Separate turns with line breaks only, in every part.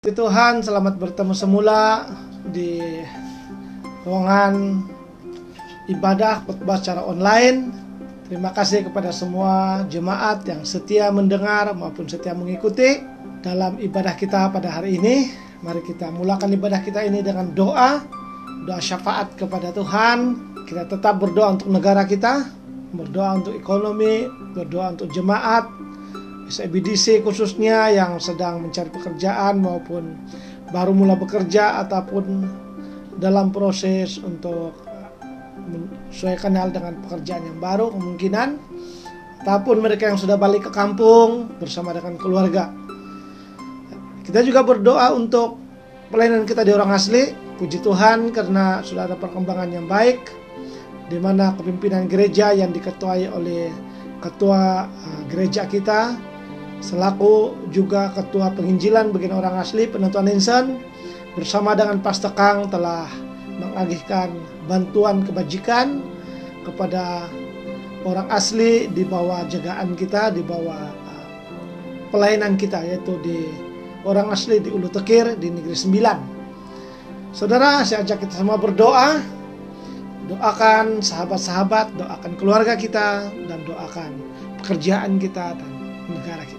Puji Tuhan, selamat bertemu semula di ruangan ibadah khotbah secara online. Terima kasih kepada semua jemaat yang setia mendengar maupun setia mengikuti dalam ibadah kita pada hari ini. Mari kita mulakan ibadah kita ini dengan doa syafaat kepada Tuhan. Kita tetap berdoa untuk negara kita, berdoa untuk ekonomi, berdoa untuk jemaat SBDC khususnya yang sedang mencari pekerjaan maupun baru mulai bekerja ataupun dalam proses untuk menyesuaikan hal dengan pekerjaan yang baru kemungkinan, ataupun mereka yang sudah balik ke kampung bersama dengan keluarga. Kita juga berdoa untuk pelayanan kita di Orang Asli. Puji Tuhan karena sudah ada perkembangan yang baik, di mana kepimpinan gereja yang diketuai oleh ketua gereja kita selaku juga ketua penginjilan bagian Orang Asli Penentuan Insan bersama dengan Pastor Kang telah mengagihkan bantuan kebajikan kepada orang asli di bawah jagaan kita, di bawah pelayanan kita, yaitu di Orang Asli di Ulu Tekir di Negeri Sembilan. Saudara, saya ajak kita semua berdoa. Doakan sahabat-sahabat, doakan keluarga kita, dan doakan pekerjaan kita dan negara kita.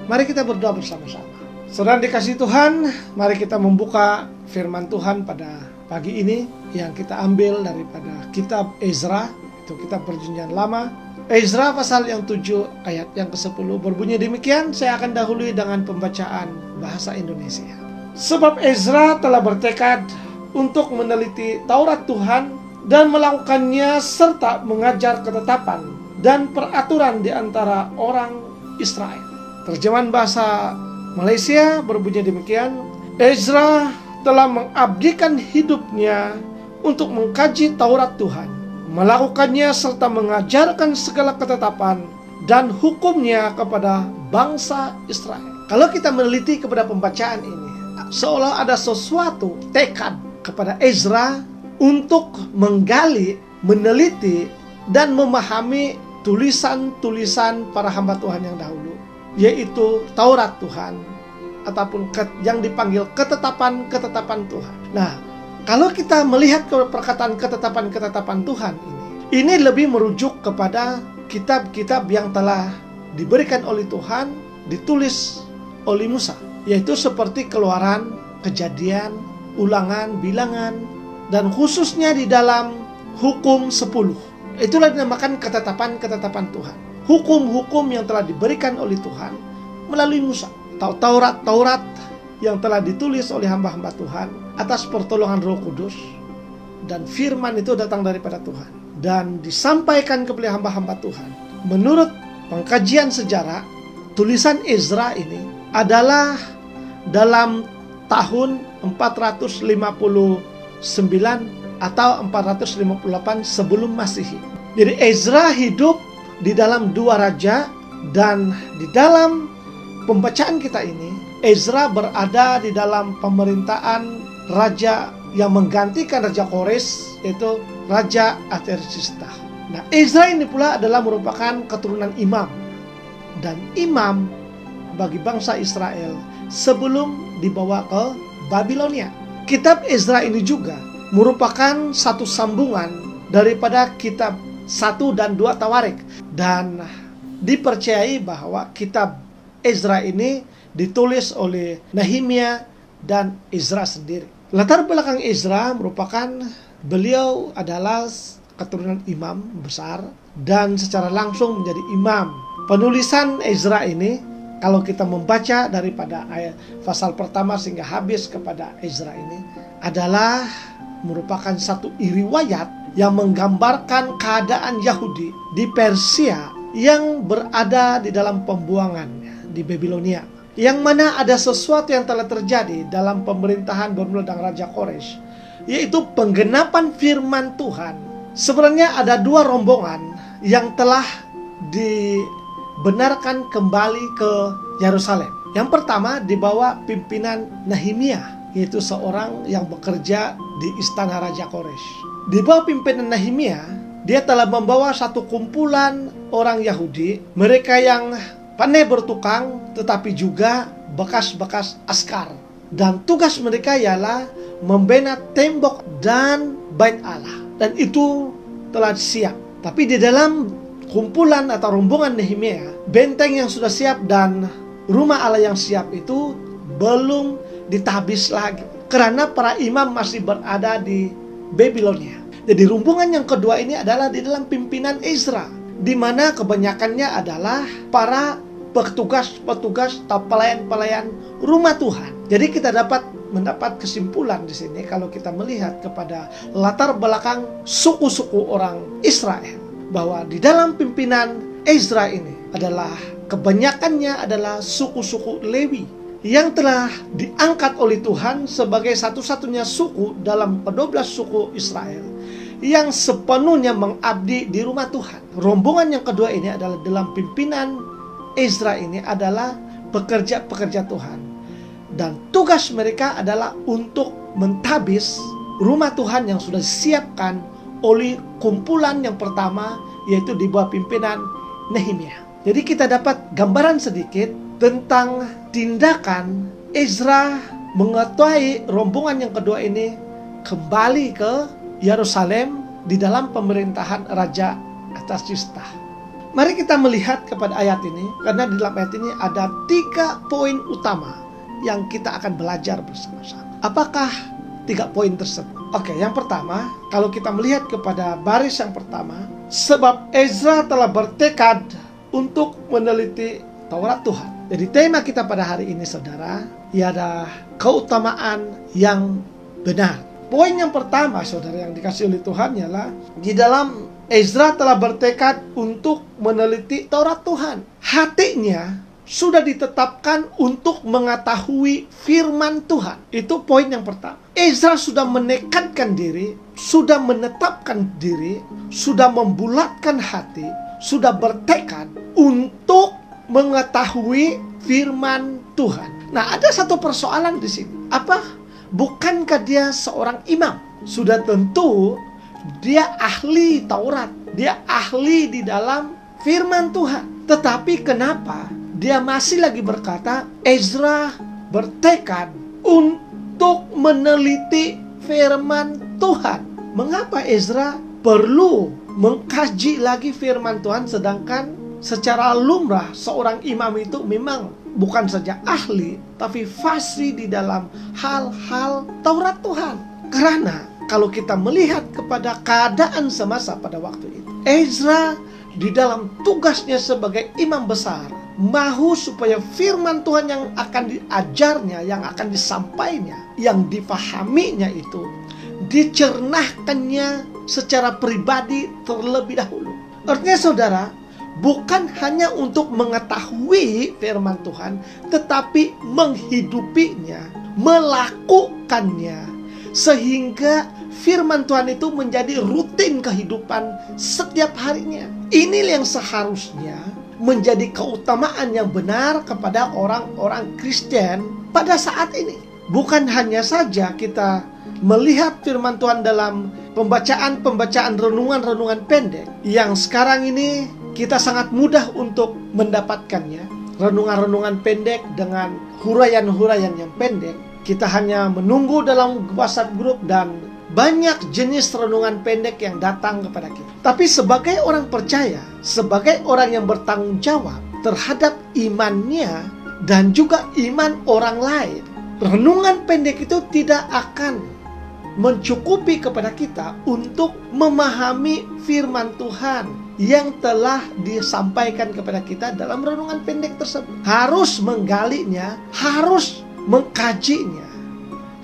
Mari kita berdoa bersama-sama. Saudara dikasihi Tuhan, mari kita membuka firman Tuhan pada pagi ini yang kita ambil daripada kitab Ezra, itu kitab Perjanjian Lama. Ezra pasal yang 7 ayat yang ke-10 berbunyi demikian. Saya akan dahului dengan pembacaan bahasa Indonesia. Sebab Ezra telah bertekad untuk meneliti Taurat Tuhan dan melakukannya serta mengajar ketetapan dan peraturan di antara orang Israel. Terjemahan bahasa Malaysia berbunyi demikian. Ezra telah mengabdikan hidupnya untuk mengkaji Taurat Tuhan, melakukannya serta mengajarkan segala ketetapan dan hukumnya kepada bangsa Israel. Kalau kita meneliti kepada pembacaan ini, seolah ada sesuatu tekad kepada Ezra untuk menggali, meneliti, dan memahami tulisan-tulisan para hamba Tuhan yang dahulu, yaitu Taurat Tuhan ataupun yang dipanggil ketetapan-ketetapan Tuhan. Nah, kalau kita melihat perkataan ketetapan-ketetapan Tuhan ini lebih merujuk kepada kitab-kitab yang telah diberikan oleh Tuhan, ditulis oleh Musa, yaitu seperti Keluaran, Kejadian, Ulangan, Bilangan, dan khususnya di dalam Hukum 10. Itulah dinamakan ketetapan-ketetapan Tuhan. Hukum-hukum yang telah diberikan oleh Tuhan melalui Musa. Taurat yang telah ditulis oleh hamba-hamba Tuhan atas pertolongan Roh Kudus. Dan firman itu datang daripada Tuhan dan disampaikan kepada hamba-hamba Tuhan. Menurut pengkajian sejarah, tulisan Ezra ini adalah dalam tahun 459 atau 458 sebelum Masehi. Jadi Ezra hidup di dalam 2 raja, dan di dalam pembacaan kita ini Ezra berada di dalam pemerintahan raja yang menggantikan Raja Kores, yaitu Raja Artasasta. Nah, Ezra ini pula adalah merupakan keturunan imam, dan imam bagi bangsa Israel sebelum dibawa ke Babilonia. Kitab Ezra ini juga merupakan satu sambungan daripada kitab 1 dan 2 Tawarik, dan dipercayai bahwa kitab Ezra ini ditulis oleh Nehemia dan Ezra sendiri. Latar belakang Ezra merupakan beliau adalah keturunan imam besar dan secara langsung menjadi imam. Penulisan Ezra ini, kalau kita membaca daripada ayat pasal pertama sehingga habis kepada Ezra ini, adalah merupakan satu riwayat yang menggambarkan keadaan Yahudi di Persia yang berada di dalam pembuangan di Babilonia, yang mana ada sesuatu yang telah terjadi dalam pemerintahan bermula dengan Raja Kores, yaitu penggenapan firman Tuhan. Sebenarnya ada 2 rombongan yang telah dibenarkan kembali ke Yerusalem. Yang pertama dibawa pimpinan Nehemia, yaitu seorang yang bekerja di istana Raja Kores. Di bawah pimpinan Nehemia, dia telah membawa satu kumpulan orang Yahudi, mereka yang pandai bertukang, tetapi juga bekas-bekas askar. Dan tugas mereka ialah membina tembok dan bait Allah. Dan itu telah siap. Tapi di dalam kumpulan atau rombongan Nehemia, benteng yang sudah siap dan rumah Allah yang siap itu belum ditabis lagi. Karena para imam masih berada di Babilonia. Jadi rombongan yang kedua ini adalah di dalam pimpinan Ezra, di mana kebanyakannya adalah para petugas-petugas atau pelayan-pelayan rumah Tuhan. Jadi kita dapat mendapat kesimpulan di sini kalau kita melihat kepada latar belakang suku-suku orang Israel, bahwa di dalam pimpinan Ezra ini adalah kebanyakannya adalah suku-suku Lewi yang telah diangkat oleh Tuhan sebagai satu-satunya suku dalam ke-12 suku Israel yang sepenuhnya mengabdi di rumah Tuhan. Rombongan yang kedua ini adalah dalam pimpinan Ezra ini adalah pekerja-pekerja Tuhan. Dan tugas mereka adalah untuk mentabis rumah Tuhan yang sudah disiapkan oleh kumpulan yang pertama, yaitu di bawah pimpinan Nehemia. Jadi kita dapat gambaran sedikit tentang tindakan Ezra mengetahui rombongan yang kedua ini kembali ke Yerusalem di dalam pemerintahan Raja Artasasta. Mari kita melihat kepada ayat ini, karena di dalam ayat ini ada 3 poin utama yang kita akan belajar bersama-sama. Apakah 3 poin tersebut? Oke, yang pertama, kalau kita melihat kepada baris yang pertama, sebab Ezra telah bertekad untuk meneliti Taurat Tuhan. Jadi tema kita pada hari ini, saudara, ialah keutamaan yang benar. Poin yang pertama, saudara, yang dikasih oleh Tuhan ialah di dalam Ezra telah bertekad untuk meneliti Taurat Tuhan. Hatinya sudah ditetapkan untuk mengetahui firman Tuhan. Itu poin yang pertama. Ezra sudah menekadkan diri, sudah menetapkan diri, sudah membulatkan hati, sudah bertekad untuk mengetahui firman Tuhan. Nah, ada satu persoalan di sini. Apa? Bukankah dia seorang imam? Sudah tentu dia ahli Taurat, dia ahli di dalam firman Tuhan. Tetapi kenapa dia masih lagi berkata Ezra bertekad untuk meneliti firman Tuhan? Mengapa Ezra perlu mengkaji lagi firman Tuhan, sedangkan secara lumrah seorang imam itu memang bukan saja ahli, tapi fasih di dalam hal-hal Taurat Tuhan? Karena kalau kita melihat kepada keadaan semasa pada waktu itu, Ezra di dalam tugasnya sebagai imam besar mahu supaya firman Tuhan yang akan diajarnya, yang akan disampaikannya, yang dipahaminya itu dicernahkannya secara pribadi terlebih dahulu. Artinya, saudara, bukan hanya untuk mengetahui firman Tuhan, tetapi menghidupinya, melakukannya, sehingga firman Tuhan itu menjadi rutin kehidupan setiap harinya. Ini yang seharusnya menjadi keutamaan yang benar kepada orang-orang Kristen pada saat ini. Bukan hanya saja kita melihat firman Tuhan dalam pembacaan renungan-renungan pendek, yang sekarang ini kita sangat mudah untuk mendapatkannya. Renungan-renungan pendek dengan huraian-huraian yang pendek. Kita hanya menunggu dalam WhatsApp grup dan banyak jenis renungan pendek yang datang kepada kita. Tapi sebagai orang percaya, sebagai orang yang bertanggung jawab terhadap imannya dan juga iman orang lain, renungan pendek itu tidak akan mencukupi kepada kita untuk memahami firman Tuhan yang telah disampaikan kepada kita dalam renungan pendek tersebut. Harus menggalinya, harus mengkajinya,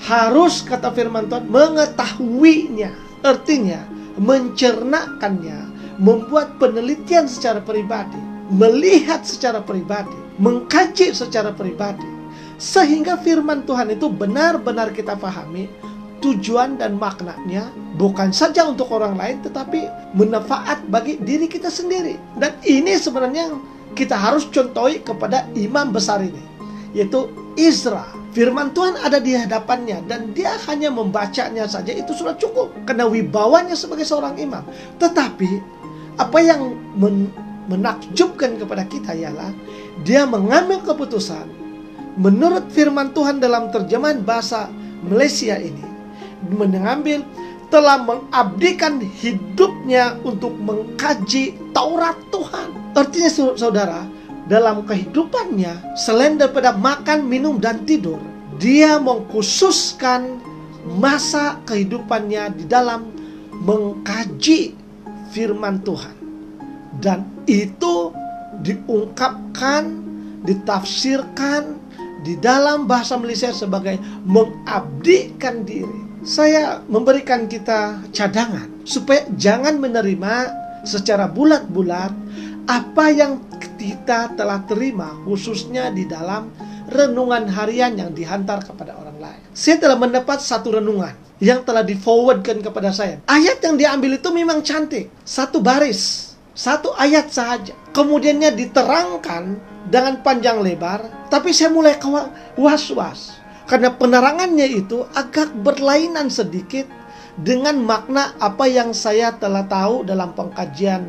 harus, kata firman Tuhan, mengetahuinya. Artinya mencernakannya, membuat penelitian secara pribadi, melihat secara pribadi, mengkaji secara pribadi, sehingga firman Tuhan itu benar-benar kita pahami tujuan dan maknanya, bukan saja untuk orang lain, tetapi manfaat bagi diri kita sendiri. Dan ini sebenarnya yang kita harus contohi kepada imam besar ini, yaitu Ezra. Firman Tuhan ada di hadapannya dan dia hanya membacanya saja, itu sudah cukup karena wibawanya sebagai seorang imam. Tetapi apa yang menakjubkan kepada kita ialah dia mengambil keputusan menurut firman Tuhan dalam terjemahan bahasa Malaysia ini, mengambil telah mengabdikan hidupnya untuk mengkaji Taurat Tuhan. Artinya saudara, dalam kehidupannya selain daripada makan, minum, dan tidur, dia mengkhususkan masa kehidupannya di dalam mengkaji firman Tuhan. Dan itu diungkapkan, ditafsirkan di dalam bahasa Malaysia sebagai mengabdikan diri. Saya memberikan kita cadangan supaya jangan menerima secara bulat-bulat apa yang kita telah terima, khususnya di dalam renungan harian yang dihantar kepada orang lain. Saya telah mendapat satu renungan yang telah di-forwardkan kepada saya. Ayat yang diambil itu memang cantik, satu baris, satu ayat saja. Kemudiannya diterangkan dengan panjang lebar, tapi saya mulai was-was karena penerangannya itu agak berlainan sedikit dengan makna apa yang saya telah tahu dalam pengkajian,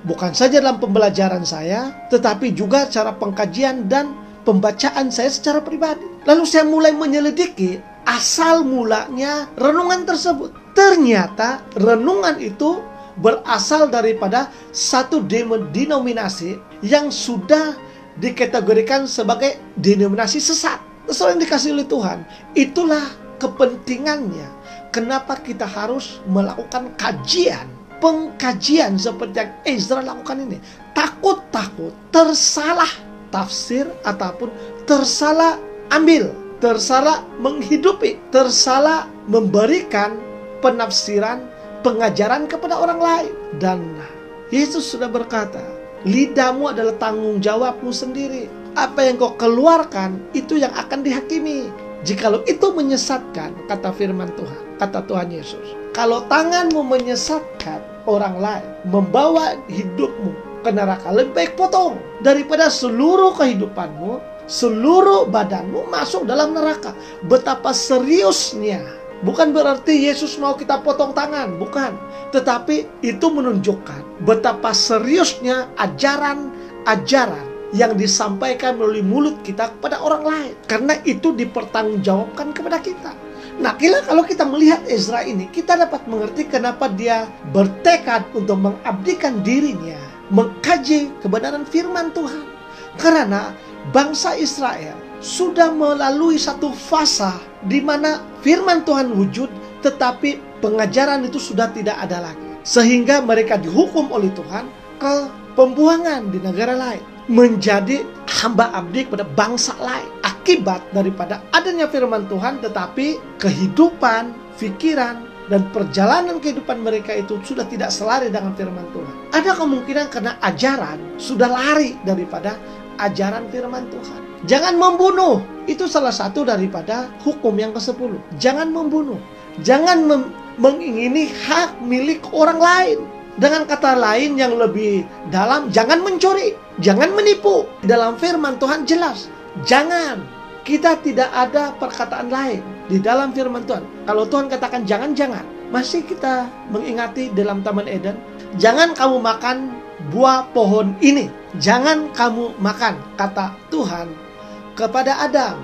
bukan saja dalam pembelajaran saya, tetapi juga cara pengkajian dan pembacaan saya secara pribadi. Lalu saya mulai menyelidiki asal mulanya renungan tersebut. Ternyata renungan itu berasal daripada satu denominasi yang sudah dikategorikan sebagai denominasi sesat. Sesuai yang dikasih oleh Tuhan, itulah kepentingannya. Kenapa kita harus melakukan pengkajian seperti yang Ezra lakukan ini? Takut tersalah tafsir ataupun tersalah ambil, tersalah menghidupi, tersalah memberikan penafsiran, pengajaran kepada orang lain. Dan Yesus sudah berkata, lidahmu adalah tanggung jawabmu sendiri. Apa yang kau keluarkan itu yang akan dihakimi. Jikalau itu menyesatkan, kata firman Tuhan, kata Tuhan Yesus, kalau tanganmu menyesatkan orang lain, membawa hidupmu ke neraka, lebih baik potong daripada seluruh kehidupanmu, seluruh badanmu masuk dalam neraka. Betapa seriusnya. Bukan berarti Yesus mau kita potong tangan, bukan. Tetapi itu menunjukkan betapa seriusnya ajaran yang disampaikan melalui mulut kita kepada orang lain. Karena itu dipertanggungjawabkan kepada kita. Nah, kalau kita melihat Ezra ini, kita dapat mengerti kenapa dia bertekad untuk mengabdikan dirinya, mengkaji kebenaran firman Tuhan. Karena bangsa Israel sudah melalui satu fasa di mana firman Tuhan wujud, tetapi pengajaran itu sudah tidak ada lagi. Sehingga mereka dihukum oleh Tuhan ke pembuangan di negara lain, menjadi hamba abdi kepada bangsa lain. Akibat daripada adanya firman Tuhan, tetapi kehidupan, pikiran, dan perjalanan kehidupan mereka itu sudah tidak selari dengan firman Tuhan. Ada kemungkinan karena ajaran sudah lari daripada ajaran firman Tuhan. Jangan membunuh, itu salah satu daripada hukum yang ke-10. Jangan membunuh, jangan mengingini hak milik orang lain. Dengan kata lain yang lebih dalam, jangan mencuri, jangan menipu. Dalam firman Tuhan jelas, jangan. Kita tidak ada perkataan lain di dalam firman Tuhan. Kalau Tuhan katakan jangan. Masih kita mengingati dalam Taman Eden, jangan kamu makan buah pohon ini. Jangan kamu makan, kata Tuhan kepada Adam.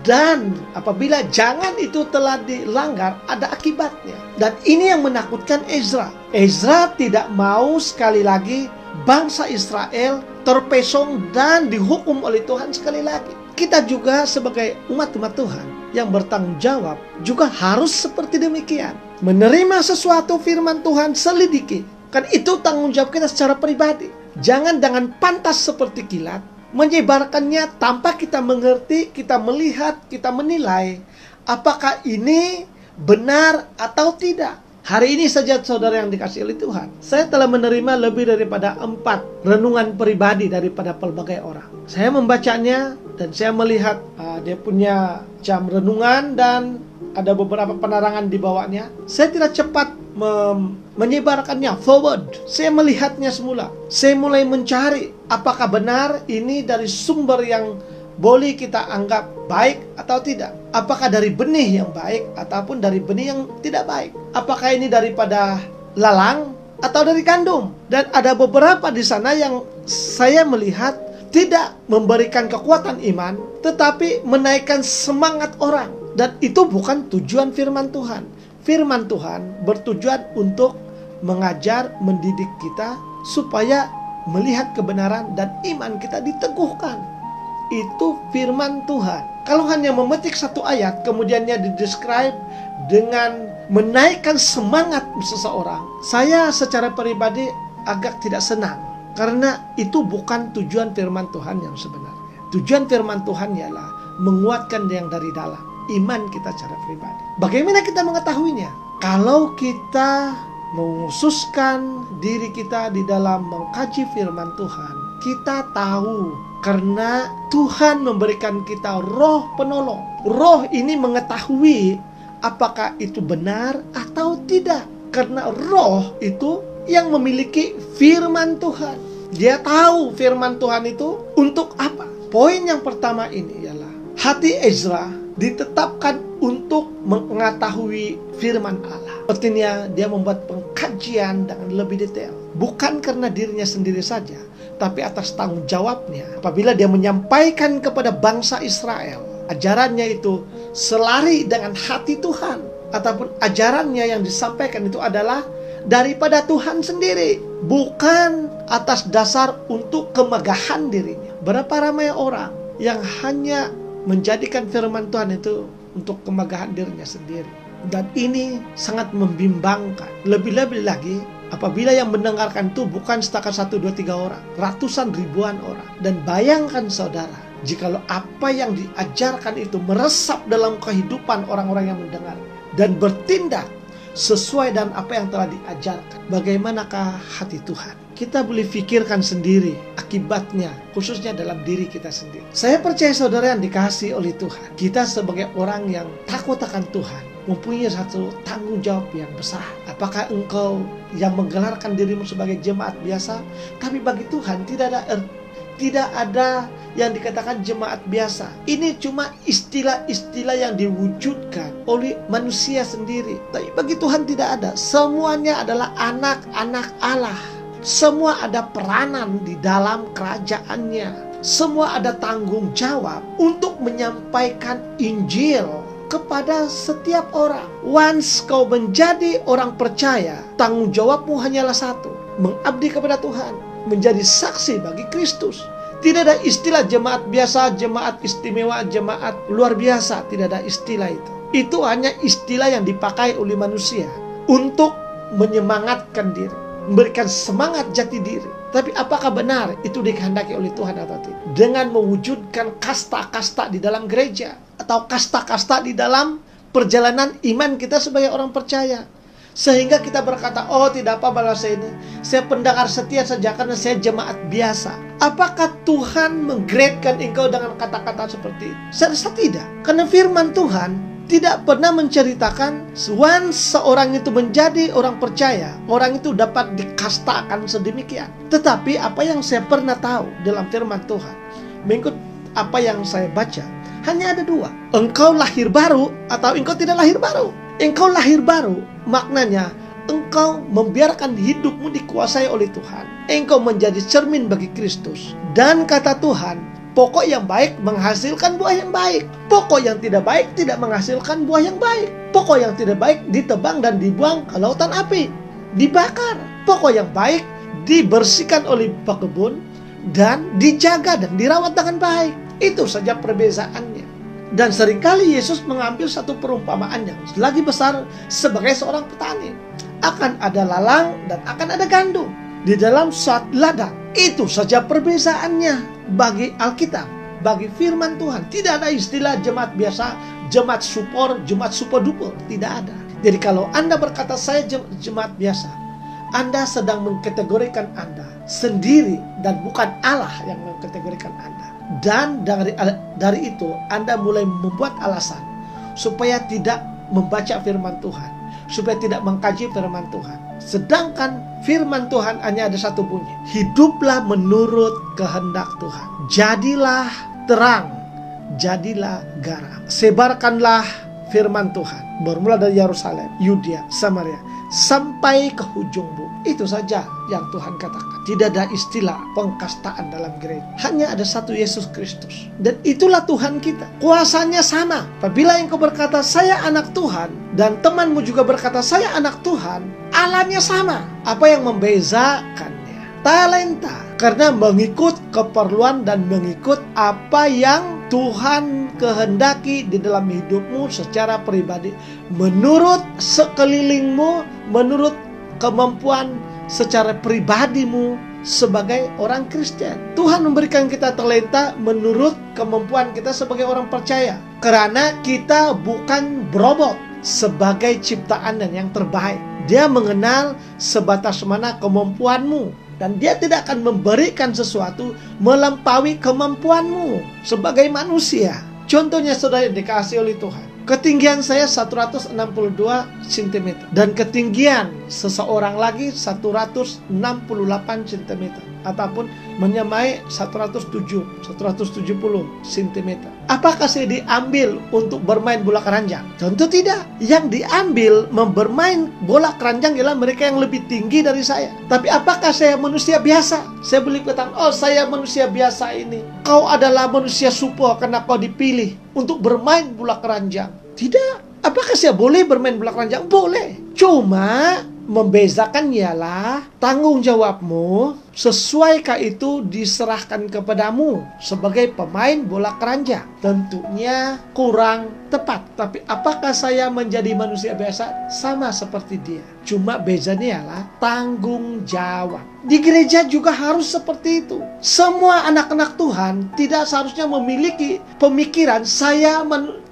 Dan apabila jangan itu telah dilanggar, ada akibatnya. Dan ini yang menakutkan Ezra. Ezra tidak mau sekali lagi bangsa Israel terpesong dan dihukum oleh Tuhan sekali lagi. Kita juga sebagai umat-umat Tuhan yang bertanggung jawab juga harus seperti demikian. Menerima sesuatu firman Tuhan, selidiki. Kan itu tanggung jawab kita secara pribadi. Jangan dengan pantas seperti kilat menyebarkannya tanpa kita mengerti, kita melihat, kita menilai apakah ini benar atau tidak. Hari ini saja saudara yang dikasihi oleh Tuhan, saya telah menerima lebih daripada 4 renungan pribadi daripada pelbagai orang. Saya membacanya dan saya melihat dia punya jam renungan dan ada beberapa penerangan di bawahnya. Saya tidak cepat menyebarkannya, forward. Saya melihatnya semula. Saya mulai mencari apakah benar ini dari sumber yang boleh kita anggap baik atau tidak. Apakah dari benih yang baik ataupun dari benih yang tidak baik. Apakah ini daripada lalang atau dari gandum. Dan ada beberapa di sana yang saya melihat tidak memberikan kekuatan iman, tetapi menaikkan semangat orang. Dan itu bukan tujuan firman Tuhan. Firman Tuhan bertujuan untuk mengajar, mendidik kita supaya melihat kebenaran dan iman kita diteguhkan. Itu firman Tuhan. Kalau hanya memetik satu ayat, kemudiannya didescribe dengan menaikkan semangat seseorang, saya secara pribadi agak tidak senang. Karena itu bukan tujuan firman Tuhan yang sebenarnya. Tujuan firman Tuhan ialah menguatkan yang dari dalam, iman kita secara pribadi. Bagaimana kita mengetahuinya? Kalau kita menghususkan diri kita di dalam mengkaji firman Tuhan, kita tahu karena Tuhan memberikan kita roh penolong. Roh ini mengetahui apakah itu benar atau tidak. Karena roh itu yang memiliki firman Tuhan. Dia tahu firman Tuhan itu untuk apa. Poin yang pertama ini ialah hati Ezra ditetapkan untuk mengetahui firman Allah. Artinya dia membuat pengkajian dengan lebih detail. Bukan karena dirinya sendiri saja, tapi atas tanggung jawabnya. Apabila dia menyampaikan kepada bangsa Israel, ajarannya itu selari dengan hati Tuhan. Ataupun ajarannya yang disampaikan itu adalah daripada Tuhan sendiri, bukan atas dasar untuk kemegahan dirinya. Berapa ramai orang yang hanya menjadikan firman Tuhan itu untuk kemegahan dirinya sendiri. Dan ini sangat membimbangkan. Lebih-lebih lagi apabila yang mendengarkan itu bukan setakat 1, 2, 3 orang, ratusan ribuan orang. Dan bayangkan saudara, jikalau apa yang diajarkan itu meresap dalam kehidupan orang-orang yang mendengarnya dan bertindak sesuai dengan apa yang telah diajarkan, bagaimanakah hati Tuhan? Kita boleh pikirkan sendiri akibatnya, khususnya dalam diri kita sendiri. Saya percaya saudara yang dikasihi oleh Tuhan, kita sebagai orang yang takut akan Tuhan mempunyai satu tanggung jawab yang besar. Apakah engkau yang menggelarkan dirimu sebagai jemaat biasa, tapi bagi Tuhan tidak ada yang dikatakan jemaat biasa. Ini cuma istilah-istilah yang diwujudkan oleh manusia sendiri. Tapi bagi Tuhan tidak ada. Semuanya adalah anak-anak Allah. Semua ada peranan di dalam kerajaannya. Semua ada tanggung jawab untuk menyampaikan Injil kepada setiap orang. Once kau menjadi orang percaya, tanggung jawabmu hanyalah satu: mengabdi kepada Tuhan, menjadi saksi bagi Kristus. Tidak ada istilah jemaat biasa, jemaat istimewa, jemaat luar biasa. Tidak ada istilah itu. Itu hanya istilah yang dipakai oleh manusia untuk menyemangatkan diri, memberikan semangat jati diri. Tapi apakah benar itu dikehendaki oleh Tuhan atau tidak? Dengan mewujudkan kasta-kasta di dalam gereja, atau kasta-kasta di dalam perjalanan iman kita sebagai orang percaya. Sehingga kita berkata, oh tidak apa balas saya pendengar setia saja karena saya jemaat biasa. Apakah Tuhan menggradekan engkau dengan kata-kata seperti itu? Saya rasa tidak. Karena firman Tuhan tidak pernah menceritakan once seorang itu menjadi orang percaya, orang itu dapat dikastakan sedemikian. Tetapi apa yang saya pernah tahu dalam firman Tuhan, mengikut apa yang saya baca, hanya ada dua. Engkau lahir baru atau engkau tidak lahir baru. Engkau lahir baru maknanya engkau membiarkan hidupmu dikuasai oleh Tuhan. Engkau menjadi cermin bagi Kristus. Dan kata Tuhan, pokok yang baik menghasilkan buah yang baik. Pokok yang tidak baik tidak menghasilkan buah yang baik. Pokok yang tidak baik ditebang dan dibuang ke lautan api, dibakar. Pokok yang baik dibersihkan oleh pekebun dan dijaga dan dirawat dengan baik. Itu saja perbezaannya. Dan seringkali Yesus mengambil satu perumpamaan yang lagi besar sebagai seorang petani. Akan ada lalang dan akan ada gandum di dalam suatu ladang. Itu saja perbezaannya bagi Alkitab, bagi firman Tuhan. Tidak ada istilah jemaat biasa, jemaat support, jemaat super duper. Tidak ada. Jadi kalau Anda berkata saya jemaat biasa, Anda sedang mengkategorikan Anda sendiri dan bukan Allah yang mengkategorikan Anda. Dan dari itu Anda mulai membuat alasan supaya tidak membaca firman Tuhan, supaya tidak mengkaji firman Tuhan. Sedangkan firman Tuhan hanya ada satu bunyi: hiduplah menurut kehendak Tuhan. Jadilah terang, jadilah garam. Sebarkanlah firman Tuhan, bermula dari Yerusalem, Yudea, Samaria, sampai ke ujung bumi. Itu saja yang Tuhan katakan. Tidak ada istilah pengkastaan dalam gereja. Hanya ada satu Yesus Kristus. Dan itulah Tuhan kita. Kuasanya sama. Apabila engkau berkata, saya anak Tuhan, dan temanmu juga berkata, saya anak Tuhan, Allahnya sama. Apa yang membezakannya? Talenta. Karena mengikut keperluan dan mengikut apa yang Tuhan kehendaki di dalam hidupmu secara pribadi. Menurut sekelilingmu, menurut kemampuan secara pribadimu sebagai orang Kristen. Tuhan memberikan kita talenta menurut kemampuan kita sebagai orang percaya. Karena kita bukan robot sebagai ciptaan dan yang terbaik. Dia mengenal sebatas mana kemampuanmu. Dan dia tidak akan memberikan sesuatu melampaui kemampuanmu sebagai manusia. Contohnya saudara yang dikasihi oleh Tuhan. Ketinggian saya 162 cm. Dan ketinggian seseorang lagi 168 cm. Ataupun menyamai 170 cm. Apakah saya diambil untuk bermain bola keranjang? Tentu tidak. Yang diambil bermain bola keranjang ialah mereka yang lebih tinggi dari saya. Tapi apakah saya manusia biasa? Saya boleh katakan, oh saya manusia biasa ini. Kau adalah manusia super karena kau dipilih untuk bermain bola keranjang. Tidak. Apakah saya boleh bermain bola keranjang? Boleh. Cuma membezakan ialah tanggung jawabmu, sesuaikah itu diserahkan kepadamu sebagai pemain bola keranjang? Tentunya kurang tepat. Tapi apakah saya menjadi manusia biasa? Sama seperti dia. Cuma bezanya ialah tanggung jawab. Di gereja juga harus seperti itu. Semua anak-anak Tuhan tidak seharusnya memiliki pemikiran saya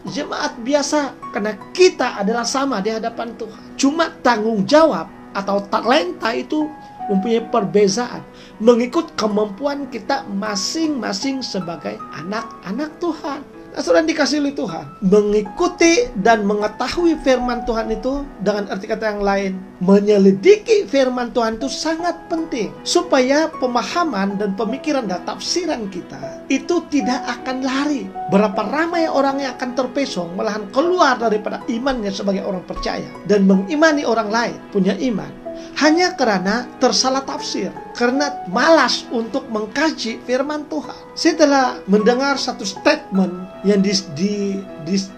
jemaat biasa, karena kita adalah sama di hadapan Tuhan. Cuma tanggung jawab atau talenta itu mempunyai perbezaan mengikut kemampuan kita masing-masing sebagai anak-anak Tuhan. Nah, saudara dikasihi oleh Tuhan, mengikuti dan mengetahui firman Tuhan itu, dengan arti kata yang lain, menyelidiki firman Tuhan itu sangat penting supaya pemahaman dan pemikiran dan tafsiran kita itu tidak akan lari. Berapa ramai orang yang akan terpesong, malahan keluar daripada imannya sebagai orang percaya dan mengimani orang lain punya iman hanya karena tersalah tafsir, karena malas untuk mengkaji firman Tuhan. Saya telah mendengar satu statement yang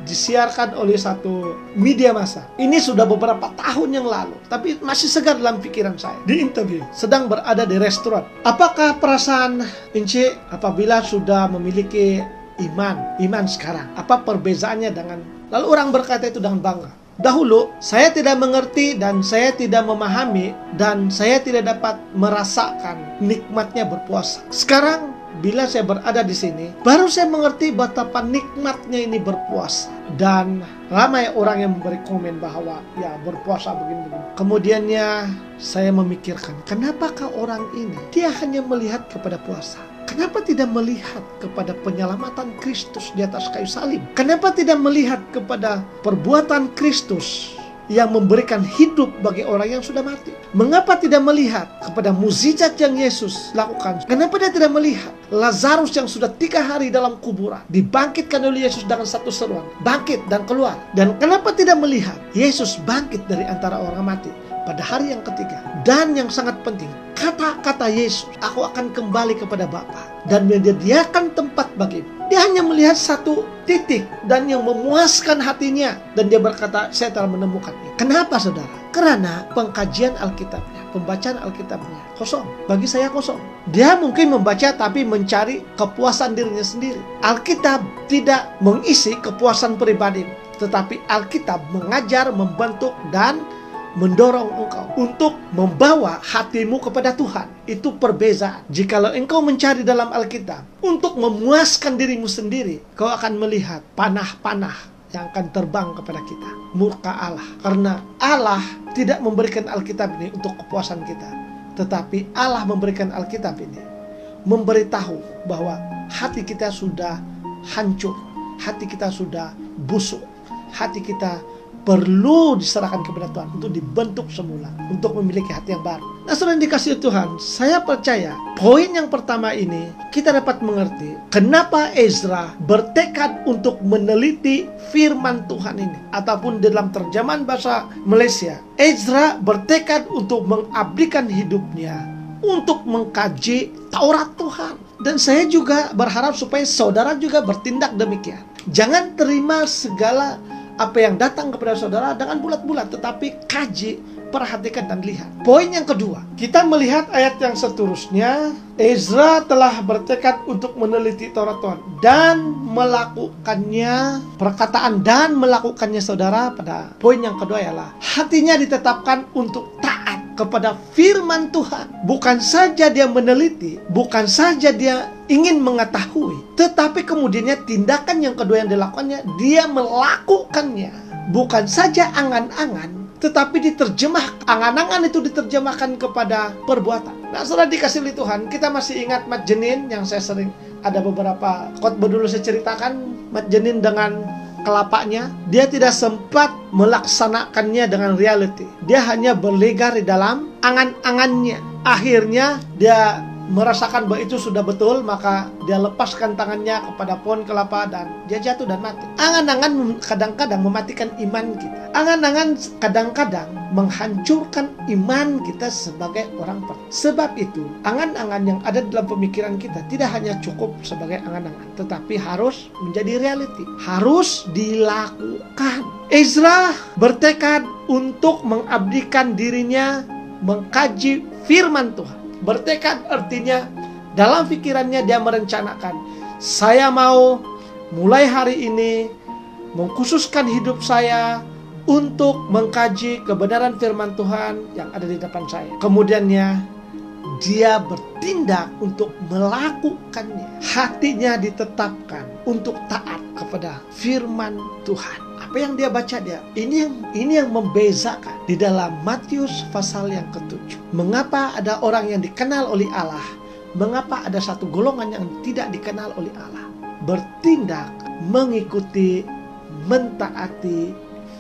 disiarkan oleh satu media massa. Ini sudah beberapa tahun yang lalu, tapi masih segar dalam pikiran saya. Di interview, sedang berada di restoran. Apakah perasaan Inci apabila sudah memiliki iman sekarang? Apa perbezaannya dengan... Lalu orang berkata itu dengan bangga. Dahulu saya tidak mengerti dan saya tidak memahami dan saya tidak dapat merasakan nikmatnya berpuasa. Sekarang bila saya berada di sini, baru saya mengerti betapa nikmatnya ini berpuasa. Dan ramai orang yang memberi komen bahwa ya berpuasa begini-begini. Kemudiannya saya memikirkan, kenapakah orang ini dia hanya melihat kepada puasa? Kenapa tidak melihat kepada penyelamatan Kristus di atas kayu salib? Kenapa tidak melihat kepada perbuatan Kristus yang memberikan hidup bagi orang yang sudah mati? Mengapa tidak melihat kepada mukjizat yang Yesus lakukan? Kenapa dia tidak melihat Lazarus yang sudah 3 hari dalam kuburan dibangkitkan oleh Yesus dengan satu seruan, bangkit dan keluar? Dan kenapa tidak melihat Yesus bangkit dari antara orang mati pada hari yang ketiga? Dan yang sangat penting, kata-kata Yesus, aku akan kembali kepada Bapa dan menyediakan tempat bagimu. Dia hanya melihat satu titik dan yang memuaskan hatinya, dan dia berkata, saya telah menemukan ini. Kenapa saudara? Karena pengkajian Alkitabnya, pembacaan Alkitabnya kosong. Bagi saya kosong. Dia mungkin membaca tapi mencari kepuasan dirinya sendiri. Alkitab tidak mengisi kepuasan pribadi, tetapi Alkitab mengajar, membentuk, dan mendorong engkau untuk membawa hatimu kepada Tuhan. Itu perbezaan. Jikalau engkau mencari dalam Alkitab untuk memuaskan dirimu sendiri, kau akan melihat panah-panah yang akan terbang kepada kita, murka Allah. Karena Allah tidak memberikan Alkitab ini untuk kepuasan kita, tetapi Allah memberikan Alkitab ini memberitahu bahwa hati kita sudah hancur, hati kita sudah busuk, hati kita perlu diserahkan kepada Tuhan untuk dibentuk semula, untuk memiliki hati yang baru. Nah, saudara yang dikasihi Tuhan, saya percaya poin yang pertama ini kita dapat mengerti kenapa Ezra bertekad untuk meneliti firman Tuhan ini, ataupun dalam terjemahan bahasa Malaysia, Ezra bertekad untuk mengabdikan hidupnya untuk mengkaji Taurat Tuhan. Dan saya juga berharap supaya saudara juga bertindak demikian. Jangan terima segala apa yang datang kepada saudara dengan bulat-bulat, tetapi kaji, perhatikan dan lihat. Poin yang kedua, kita melihat ayat yang seterusnya. Ezra telah bertekad untuk meneliti Taurat Tuhan dan melakukannya. Perkataan dan melakukannya, saudara, pada poin yang kedua ialah hatinya ditetapkan untuk taat kepada firman Tuhan. Bukan saja dia meneliti, bukan saja dia ingin mengetahui, tetapi kemudiannya tindakan yang kedua yang dilakukannya, dia melakukannya. Bukan saja angan-angan, tetapi diterjemah, angan-angan itu diterjemahkan kepada perbuatan. Nah, saudara dikasihi Tuhan, kita masih ingat Mat Jenin yang saya sering ada beberapa khotbah dulu saya ceritakan, Mat Jenin dengan kelapanya. Dia tidak sempat melaksanakannya dengan reality. Dia hanya berlegar di dalam angan-angannya. Akhirnya dia merasakan bahwa itu sudah betul, maka dia lepaskan tangannya kepada pohon kelapa dan dia jatuh dan mati. Angan-angan kadang-kadang mematikan iman kita. Angan-angan kadang-kadang menghancurkan iman kita sebagai orang percaya. Sebab itu, angan-angan yang ada dalam pemikiran kita tidak hanya cukup sebagai angan-angan, tetapi harus menjadi reality, harus dilakukan. Ezra bertekad untuk mengabdikan dirinya mengkaji firman Tuhan. Bertekad artinya dalam pikirannya dia merencanakan, saya mau mulai hari ini mengkhususkan hidup saya untuk mengkaji kebenaran firman Tuhan yang ada di depan saya. Kemudiannya dia bertindak untuk melakukannya. Hatinya ditetapkan untuk taat kepada firman Tuhan. Apa yang dia baca dia, ini yang membezakan di dalam Matius pasal yang ke-7. Mengapa ada orang yang dikenal oleh Allah, mengapa ada satu golongan yang tidak dikenal oleh Allah. Bertindak, mengikuti, mentaati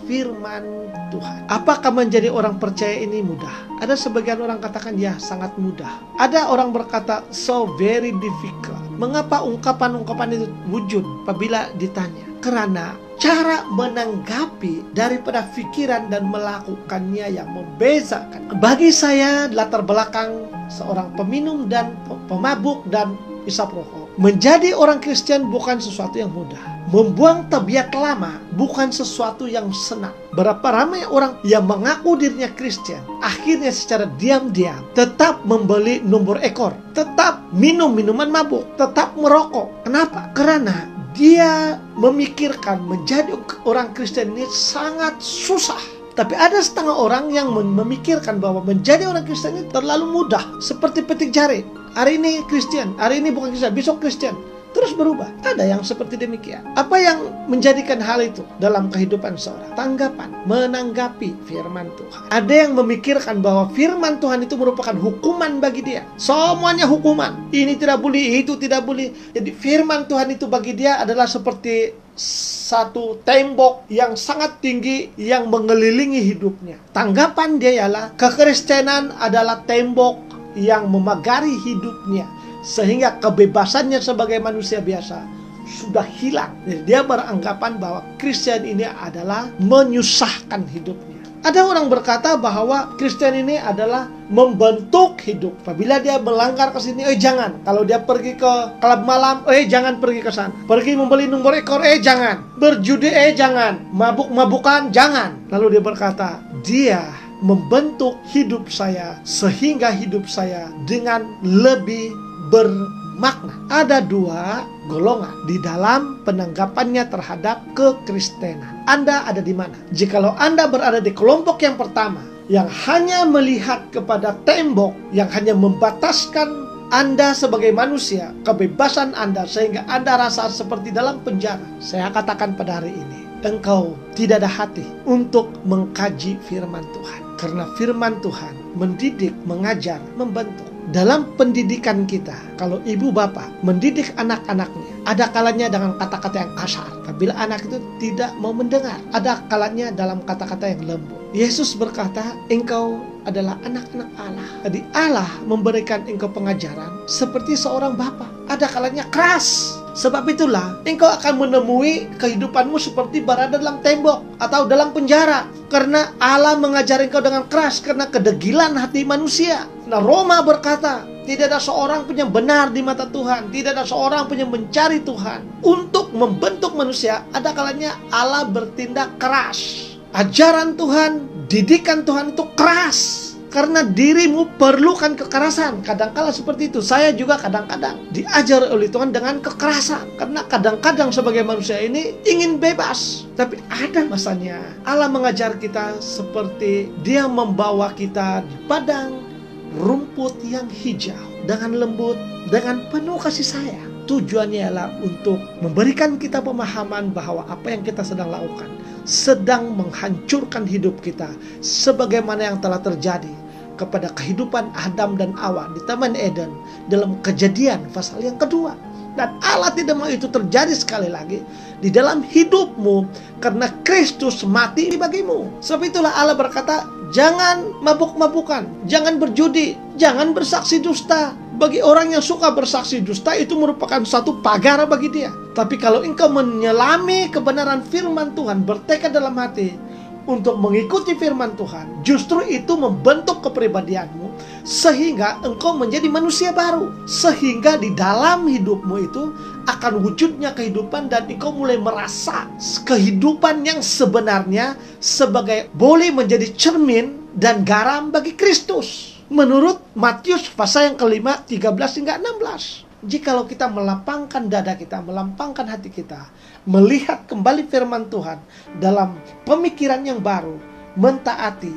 firman Tuhan. Apakah menjadi orang percaya ini mudah? Ada sebagian orang katakan ya, sangat mudah. Ada orang berkata so very difficult. Mengapa ungkapan-ungkapan itu wujud apabila ditanya? Karena cara menanggapi daripada pikiran dan melakukannya yang membezakan. Bagi saya, latar belakang seorang peminum dan pemabuk dan isap rokok, menjadi orang Kristen bukan sesuatu yang mudah. Membuang tabiat lama bukan sesuatu yang senang. Berapa ramai orang yang mengaku dirinya Kristen, akhirnya secara diam-diam tetap membeli nomor ekor, tetap minum minuman mabuk, tetap merokok. Kenapa? Karena dia memikirkan menjadi orang Kristen ini sangat susah. Tapi ada setengah orang yang memikirkan bahwa menjadi orang Kristen ini terlalu mudah, seperti petik jari. Hari ini Kristen, hari ini bukan Kristen, besok Kristen. Terus berubah. Ada yang seperti demikian. Apa yang menjadikan hal itu dalam kehidupan seorang? Tanggapan, menanggapi firman Tuhan. Ada yang memikirkan bahwa firman Tuhan itu merupakan hukuman bagi dia. Semuanya hukuman. Ini tidak boleh, itu tidak boleh. Jadi firman Tuhan itu bagi dia adalah seperti satu tembok yang sangat tinggi yang mengelilingi hidupnya. Tanggapan dia ialah kekristenan adalah tembok yang memagari hidupnya, sehingga kebebasannya sebagai manusia biasa sudah hilang. Jadi dia beranggapan bahwa Kristen ini adalah menyusahkan hidupnya. Ada orang berkata bahwa Kristen ini adalah membentuk hidup. Apabila dia melanggar ke sini, jangan. Kalau dia pergi ke klub malam, jangan pergi ke sana. Pergi membeli nomor ekor, jangan. Berjudi, jangan. Mabuk-mabukan, jangan. Lalu dia berkata, dia membentuk hidup saya sehingga hidup saya dengan lebih bermakna. Ada dua golongan di dalam penanggapannya terhadap kekristenan. Anda ada di mana? Jikalau Anda berada di kelompok yang pertama, yang hanya melihat kepada tembok, yang hanya membataskan Anda sebagai manusia, kebebasan Anda, sehingga Anda rasa seperti dalam penjara, saya katakan pada hari ini, engkau tidak ada hati untuk mengkaji firman Tuhan. Karena firman Tuhan mendidik, mengajar, membentuk. dalam pendidikan kita, kalau ibu bapak mendidik anak-anaknya, ada kalanya dengan kata-kata yang kasar. Apabila anak itu tidak mau mendengar, ada kalanya dalam kata-kata yang lembut. Yesus berkata, engkau adalah anak-anak Allah. Jadi Allah memberikan engkau pengajaran seperti seorang bapa. Ada kalanya keras. Sebab itulah engkau akan menemui kehidupanmu seperti berada dalam tembok atau dalam penjara. Karena Allah mengajar engkau dengan keras karena kedegilan hati manusia. Nah, Roma berkata, tidak ada seorang pun yang benar di mata Tuhan. Tidak ada seorang pun yang mencari Tuhan. Untuk membentuk manusia, ada kalanya Allah bertindak keras. Ajaran Tuhan, didikan Tuhan itu keras. Karena dirimu perlukan kekerasan. Kadang-kala seperti itu. Saya juga kadang-kadang diajar oleh Tuhan dengan kekerasan. Karena kadang-kadang sebagai manusia ini ingin bebas. Tapi ada masanya Allah mengajar kita seperti Dia membawa kita di padang rumput yang hijau dengan lembut, dengan penuh kasih sayang. Tujuannya adalah untuk memberikan kita pemahaman bahwa apa yang kita sedang lakukan sedang menghancurkan hidup kita, sebagaimana yang telah terjadi kepada kehidupan Adam dan Hawa di Taman Eden dalam Kejadian pasal yang kedua. Dan Allah tidak mau itu terjadi sekali lagi di dalam hidupmu, karena Kristus mati bagimu. Sebab itulah Allah berkata, jangan mabuk-mabukan, jangan berjudi, jangan bersaksi dusta. Bagi orang yang suka bersaksi dusta, itu merupakan satu pagar bagi dia. Tapi kalau engkau menyelami kebenaran firman Tuhan, bertekad dalam hati untuk mengikuti firman Tuhan, justru itu membentuk kepribadianmu sehingga engkau menjadi manusia baru. Sehingga di dalam hidupmu itu akan wujudnya kehidupan, dan engkau mulai merasa kehidupan yang sebenarnya sebagai boleh menjadi cermin dan garam bagi Kristus. Menurut Matius pasal yang kelima 13 hingga 16. Jikalau kita melapangkan dada kita, melapangkan hati kita, melihat kembali firman Tuhan dalam pemikiran yang baru, mentaati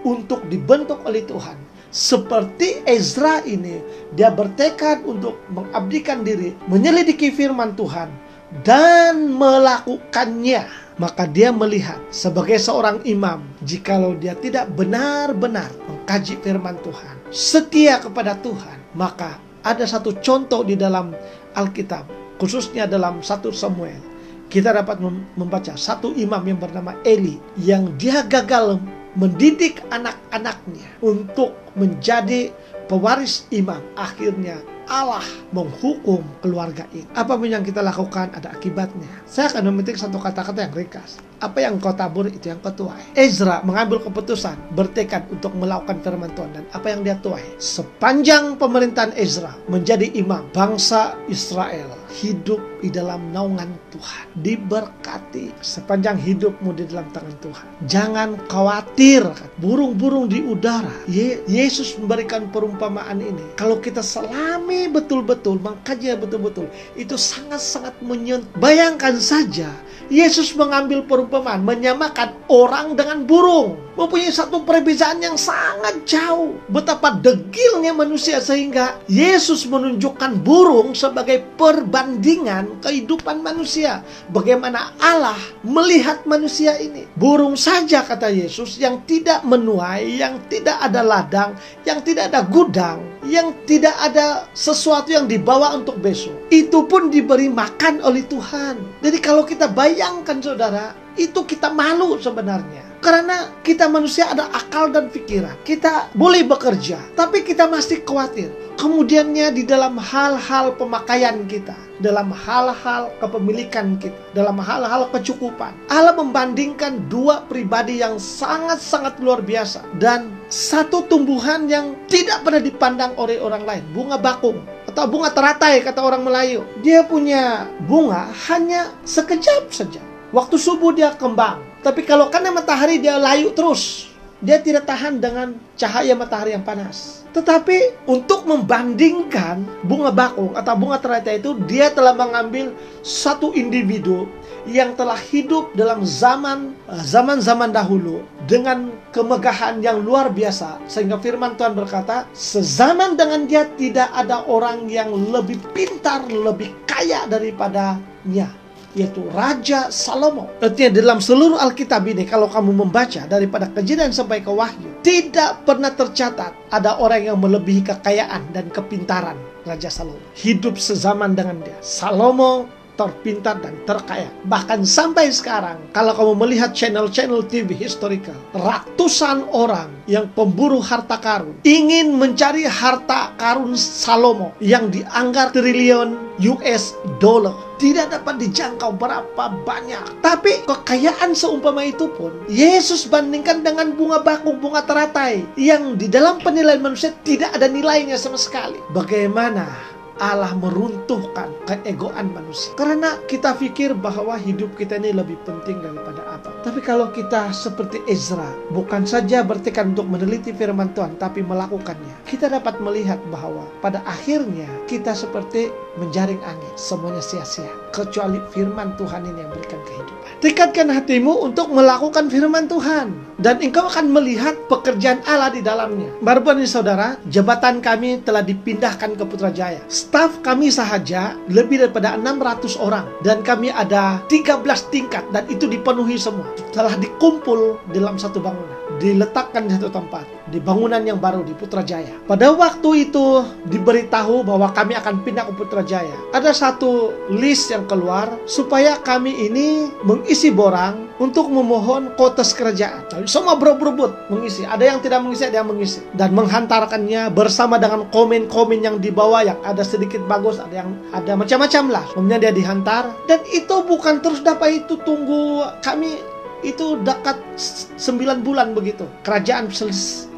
untuk dibentuk oleh Tuhan. Seperti Ezra ini, dia bertekad untuk mengabdikan diri, menyelidiki firman Tuhan, dan melakukannya. Maka dia melihat sebagai seorang imam, jikalau dia tidak benar-benar mengkaji firman Tuhan, setia kepada Tuhan, maka ada satu contoh di dalam Alkitab, khususnya dalam 1 Samuel. Kita dapat membaca satu imam yang bernama Eli, yang dia gagal mendidik anak-anaknya untuk menjadi pewaris imam. Akhirnya Allah menghukum keluarga ini. Apapun yang kita lakukan ada akibatnya. Saya akan memetik satu kata-kata yang ringkas. Apa yang kau tabur itu yang kau tuai. Ezra mengambil keputusan, bertekad untuk melakukan firman Tuhan, dan apa yang dia tuai. Sepanjang pemerintahan Ezra menjadi imam, bangsa Israel hidup di dalam naungan Tuhan. Diberkati sepanjang hidupmu di dalam tangan Tuhan. Jangan khawatir, burung-burung di udara. Yesus memberikan perumpamaan ini. Kalau kita selami betul-betul, mengkaji betul-betul, itu sangat-sangat menyentuh. Bayangkan saja, Yesus mengambil perumpamaan, menyamakan orang dengan burung. Mempunyai satu perbedaan yang sangat jauh. Betapa degilnya manusia, sehingga Yesus menunjukkan burung sebagai perbandingan kehidupan manusia. Bagaimana Allah melihat manusia ini. Burung saja, kata Yesus, yang tidak menuai, yang tidak ada ladang, yang tidak ada gudang, yang tidak ada sesuatu yang dibawa untuk besok, itu pun diberi makan oleh Tuhan. Jadi kalau kita bayangkan, saudara, itu kita malu sebenarnya. Karena kita manusia ada akal dan pikiran. Kita boleh bekerja, tapi kita masih khawatir. Kemudiannya di dalam hal-hal pemakaian kita, dalam hal-hal kepemilikan kita, dalam hal-hal kecukupan. Allah membandingkan dua pribadi yang sangat-sangat luar biasa. Dan satu tumbuhan yang tidak pernah dipandang oleh orang lain. Bunga bakung atau bunga teratai, kata orang Melayu. Dia punya bunga hanya sekejap saja. Waktu subuh dia kembang, tapi kalau kena matahari dia layu terus. Dia tidak tahan dengan cahaya matahari yang panas. Tetapi untuk membandingkan bunga bakung atau bunga teratai itu, dia telah mengambil satu individu yang telah hidup dalam zaman dahulu dengan kemegahan yang luar biasa, sehingga firman Tuhan berkata, sezaman dengan dia tidak ada orang yang lebih pintar, lebih kaya daripadanya, yaitu Raja Salomo. Artinya dalam seluruh Alkitab ini, kalau kamu membaca daripada Kejadian sampai ke Wahyu, tidak pernah tercatat ada orang yang melebihi kekayaan dan kepintaran Raja Salomo. Hidup sezaman dengan dia. Salomo terpintar dan terkaya. Bahkan sampai sekarang, kalau kamu melihat channel-channel TV historical, ratusan orang yang pemburu harta karun ingin mencari harta karun Salomo yang dianggar triliun US dollar. Tidak dapat dijangkau berapa banyak. Tapi kekayaan seumpama itu pun Yesus bandingkan dengan bunga bakung, bunga teratai yang di dalam penilaian manusia tidak ada nilainya sama sekali. Bagaimana Allah meruntuhkan keegoan manusia? Karena kita pikir bahwa hidup kita ini lebih penting daripada apa. Tapi kalau kita seperti Ezra, bukan saja bertekad untuk meneliti firman Tuhan, tapi melakukannya, kita dapat melihat bahwa pada akhirnya kita seperti menjaring angin. Semuanya sia-sia, kecuali firman Tuhan ini yang berikan kehidupan. Tekadkan hatimu untuk melakukan firman Tuhan, dan engkau akan melihat pekerjaan Allah di dalamnya. Bapak dan saudara, jabatan kami telah dipindahkan ke Putrajaya. Staf kami sahaja lebih daripada 600 orang, dan kami ada 13 tingkat, dan itu dipenuhi semua. Telah dikumpul dalam satu bangunan, diletakkan di satu tempat, di bangunan yang baru di Putrajaya. Pada waktu itu diberitahu bahwa kami akan pindah ke Putrajaya. Ada satu list yang keluar supaya kami ini mengisi borang untuk memohon kotes kerajaan. Semua berebut mengisi. Ada yang tidak mengisi, ada yang mengisi, dan menghantarkannya bersama dengan komen-komen yang dibawa yang ada sedikit bagus, ada macam-macam lah. Kemudian dia dihantar, dan itu bukan terus dapat itu, tunggu kami itu dekat 9 bulan begitu. Kerajaan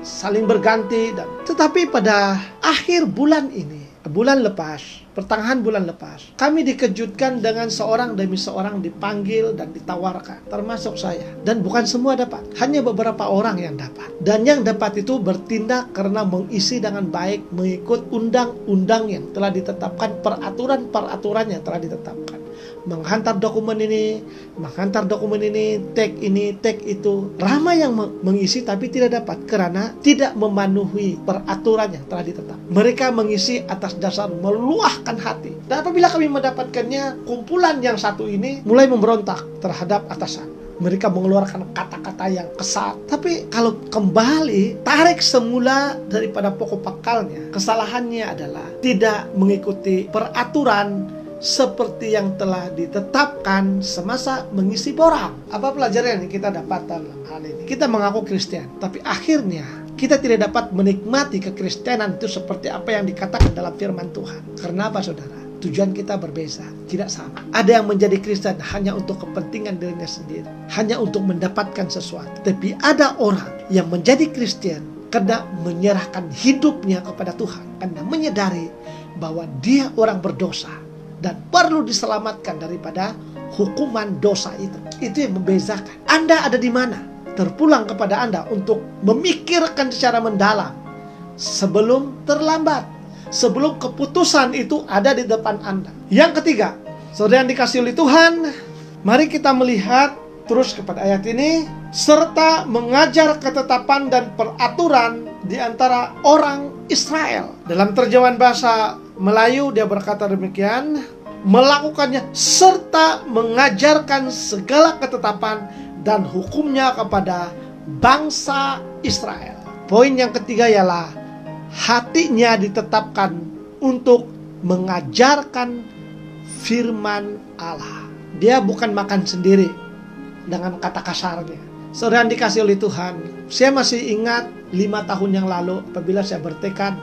saling berganti, dan tetapi pada akhir bulan ini, bulan lepas, pertengahan bulan lepas, kami dikejutkan dengan seorang demi seorang dipanggil dan ditawarkan, termasuk saya. Dan bukan semua dapat, hanya beberapa orang yang dapat. Dan yang dapat itu bertindak karena mengisi dengan baik, mengikut undang-undang yang telah ditetapkan, peraturan-peraturan yang telah ditetapkan. Menghantar dokumen ini, tag itu. Ramai yang mengisi tapi tidak dapat karena tidak memenuhi peraturan yang telah ditetapkan. Mereka mengisi atas dasar meluahkan hati. Dan apabila kami mendapatkannya, kumpulan yang satu ini mulai memberontak terhadap atasan. Mereka mengeluarkan kata-kata yang kesat. Tapi kalau kembali, tarik semula daripada pokok pakalnya, kesalahannya adalah tidak mengikuti peraturan seperti yang telah ditetapkan semasa mengisi borang. Apa pelajaran yang kita dapat dalam hal ini? Kita mengaku Kristen, tapi akhirnya kita tidak dapat menikmati kekristenan itu seperti apa yang dikatakan dalam firman Tuhan. Karena apa, saudara? Tujuan kita berbeza, tidak sama. Ada yang menjadi Kristen hanya untuk kepentingan dirinya sendiri, hanya untuk mendapatkan sesuatu. Tapi ada orang yang menjadi Kristen karena menyerahkan hidupnya kepada Tuhan, karena menyadari bahwa dia orang berdosa dan perlu diselamatkan daripada hukuman dosa itu. Itu yang membezakan. Anda ada di mana? Terpulang kepada Anda untuk memikirkan secara mendalam sebelum terlambat, sebelum keputusan itu ada di depan Anda. Yang ketiga, saudara yang dikasihi oleh Tuhan, mari kita melihat terus kepada ayat ini, serta mengajar ketetapan dan peraturan di antara orang Israel. Dalam terjemahan bahasa Melayu dia berkata demikian, melakukannya serta mengajarkan segala ketetapan dan hukumnya kepada bangsa Israel. Poin yang ketiga ialah hatinya ditetapkan untuk mengajarkan firman Allah. Dia bukan makan sendiri dengan kata kasarnya. Saudara yang dikasihi oleh Tuhan, saya masih ingat 5 tahun yang lalu apabila saya bertekad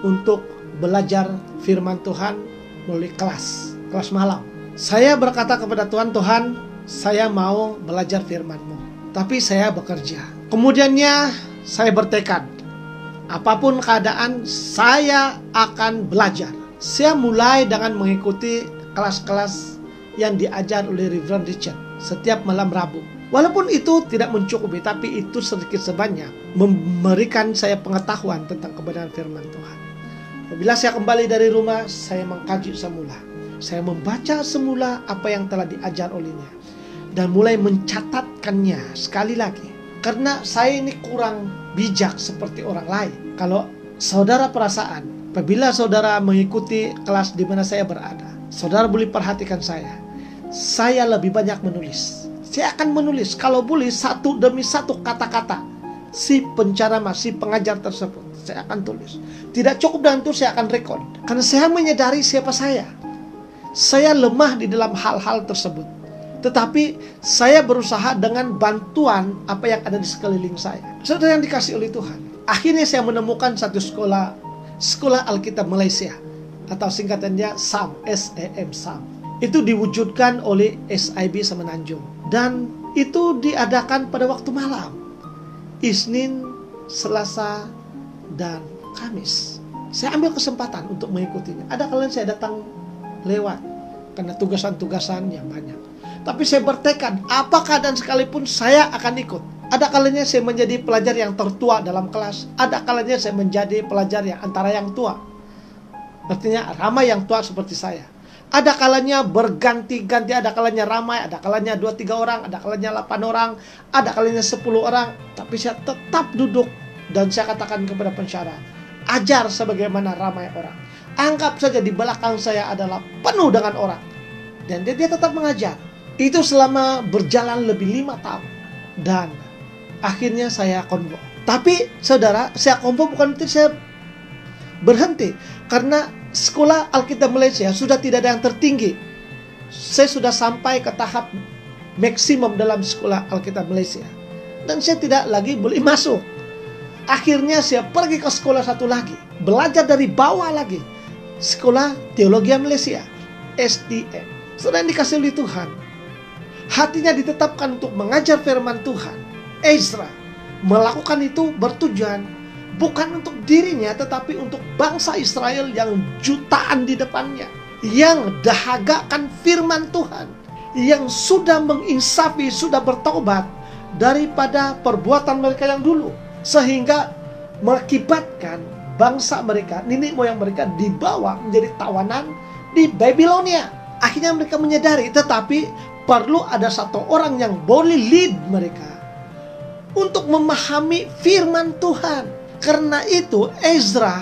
untuk belajar firman Tuhan melalui kelas malam. Saya berkata kepada Tuhan, Tuhan, saya mau belajar firman-Mu, tapi saya bekerja. Kemudiannya saya bertekad, apapun keadaan saya akan belajar. Saya mulai dengan mengikuti kelas-kelas yang diajar oleh Reverend Richard setiap malam Rabu. Walaupun itu tidak mencukupi, tapi itu sedikit sebanyak memberikan saya pengetahuan tentang kebenaran firman Tuhan. Apabila saya kembali dari rumah, saya mengkaji semula. Saya membaca semula apa yang telah diajar olehnya. Dan mulai mencatatkannya sekali lagi. Karena saya ini kurang bijak seperti orang lain. Kalau saudara perasaan, apabila saudara mengikuti kelas di mana saya berada, saudara boleh perhatikan saya lebih banyak menulis. Saya akan menulis, kalau boleh satu demi satu kata-kata si penceramah, si pengajar tersebut. Saya akan tulis. Tidak cukup dengan itu, saya akan rekod. Karena saya menyadari siapa saya. Saya lemah di dalam hal-hal tersebut. Tetapi saya berusaha dengan bantuan apa yang ada di sekeliling saya. Saudara yang dikasih oleh Tuhan. Akhirnya saya menemukan satu sekolah Alkitab Malaysia. Atau singkatannya SAM, S-E-M, SAM. Itu diwujudkan oleh SIB Semenanjung. Dan itu diadakan pada waktu malam. Isnin, Selasa, dan Kamis. Saya ambil kesempatan untuk mengikutinya. Ada kalian saya datang lewat karena tugasan-tugasan yang banyak. Tapi saya bertekad, apa keadaan sekalipun saya akan ikut. Ada kalanya saya menjadi pelajar yang tertua dalam kelas. Ada kalanya saya menjadi pelajar yang antara yang tua. Artinya ramai yang tua seperti saya. Ada kalanya berganti-ganti, ada kalanya ramai, ada kalanya 2-3 orang, ada kalanya 8 orang, ada kalanya 10 orang. Tapi saya tetap duduk dan saya katakan kepada pensyarah, ajar sebagaimana ramai orang. Anggap saja di belakang saya adalah penuh dengan orang. Dan dia tetap mengajar. Itu selama berjalan lebih 5 tahun. Dan akhirnya saya konvo. Tapi saudara, saya konvo bukan berarti saya berhenti. Karena sekolah Alkitab Malaysia sudah tidak ada yang tertinggi. Saya sudah sampai ke tahap maksimum dalam sekolah Alkitab Malaysia. Dan saya tidak lagi boleh masuk. Akhirnya saya pergi ke sekolah satu lagi. Belajar dari bawah lagi. Sekolah Teologi Malaysia, STM. Saudara yang dikasih oleh Tuhan. Hatinya ditetapkan untuk mengajar firman Tuhan. Ezra melakukan itu bertujuan bukan untuk dirinya, tetapi untuk bangsa Israel yang jutaan di depannya, yang dahagakan firman Tuhan, yang sudah menginsafi, sudah bertobat daripada perbuatan mereka yang dulu, sehingga mengakibatkan bangsa mereka, nenek moyang mereka dibawa menjadi tawanan di Babilonia. Akhirnya mereka menyadari, tetapi perlu ada satu orang yang boleh lead mereka untuk memahami firman Tuhan. Karena itu Ezra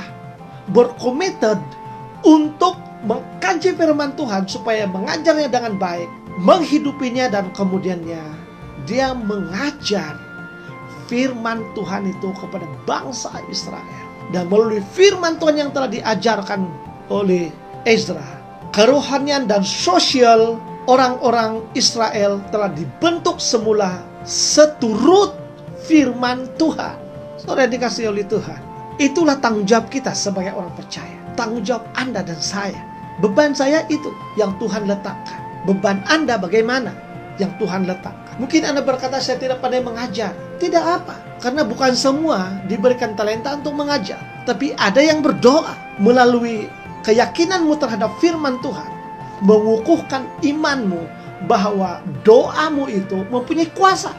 berkomitmen untuk mengkaji firman Tuhan supaya mengajarnya dengan baik, menghidupinya, dan kemudiannya dia mengajar firman Tuhan itu kepada bangsa Israel. Dan melalui firman Tuhan yang telah diajarkan oleh Ezra, kerohanian dan sosial orang-orang Israel telah dibentuk semula seturut firman Tuhan. Saudara yang dikasihi oleh Tuhan, itulah tanggung jawab kita sebagai orang percaya. Tanggung jawab Anda dan saya. Beban saya itu yang Tuhan letakkan. Beban Anda bagaimana? Yang Tuhan letakkan. Mungkin Anda berkata, saya tidak pandai mengajar. Tidak apa, karena bukan semua diberikan talenta untuk mengajar. Tapi ada yang berdoa melalui keyakinanmu terhadap firman Tuhan, mengukuhkan imanmu bahwa doamu itu mempunyai kuasa.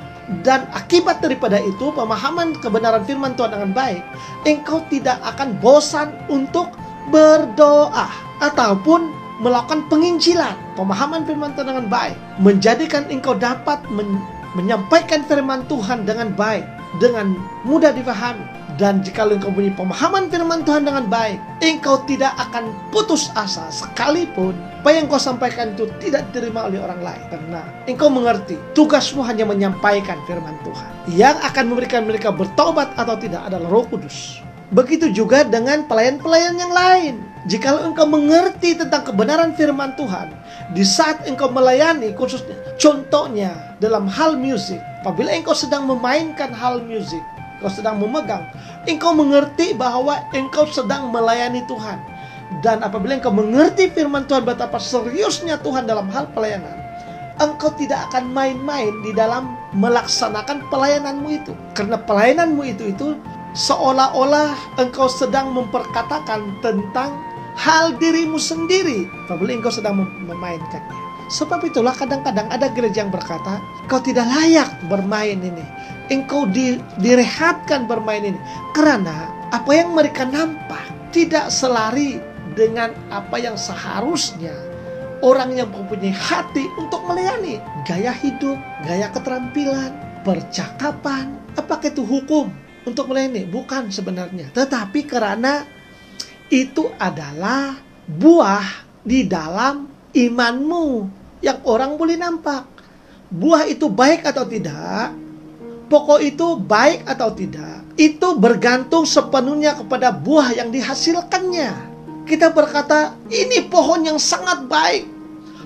Dan akibat daripada itu, pemahaman kebenaran firman Tuhan dengan baik, engkau tidak akan bosan untuk berdoa ataupun melakukan penginjilan. Pemahaman firman Tuhan dengan baik menjadikan engkau dapat menyampaikan firman Tuhan dengan baik, dengan mudah difahami. Dan jika engkau punya pemahaman firman Tuhan dengan baik, engkau tidak akan putus asa sekalipun apa yang kau sampaikan itu tidak diterima oleh orang lain. Karena engkau mengerti, tugasmu hanya menyampaikan firman Tuhan. Yang akan memberikan mereka bertobat atau tidak adalah Roh Kudus. Begitu juga dengan pelayan-pelayan yang lain. Jika engkau mengerti tentang kebenaran firman Tuhan, di saat engkau melayani, khususnya contohnya dalam hal musik, apabila engkau sedang memainkan hal musik, engkau sedang memegang, engkau mengerti bahwa engkau sedang melayani Tuhan. Dan apabila engkau mengerti firman Tuhan betapa seriusnya Tuhan dalam hal pelayanan, engkau tidak akan main-main di dalam melaksanakan pelayananmu itu. Karena pelayananmu itu seolah-olah engkau sedang memperkatakan tentang hal dirimu sendiri apabila engkau sedang memainkannya. Sebab itulah kadang-kadang ada gereja yang berkata, kau tidak layak bermain ini, engkau direhatkan bermain ini. Karena apa yang mereka nampak tidak selari dengan apa yang seharusnya orang yang mempunyai hati untuk melayani. Gaya hidup, gaya keterampilan, percakapan, apakah itu hukum untuk melayani? Bukan sebenarnya. Tetapi karena itu adalah buah di dalam imanmu yang orang boleh nampak. Buah itu baik atau tidak, pokok itu baik atau tidak, itu bergantung sepenuhnya kepada buah yang dihasilkannya. Kita berkata, ini pohon yang sangat baik,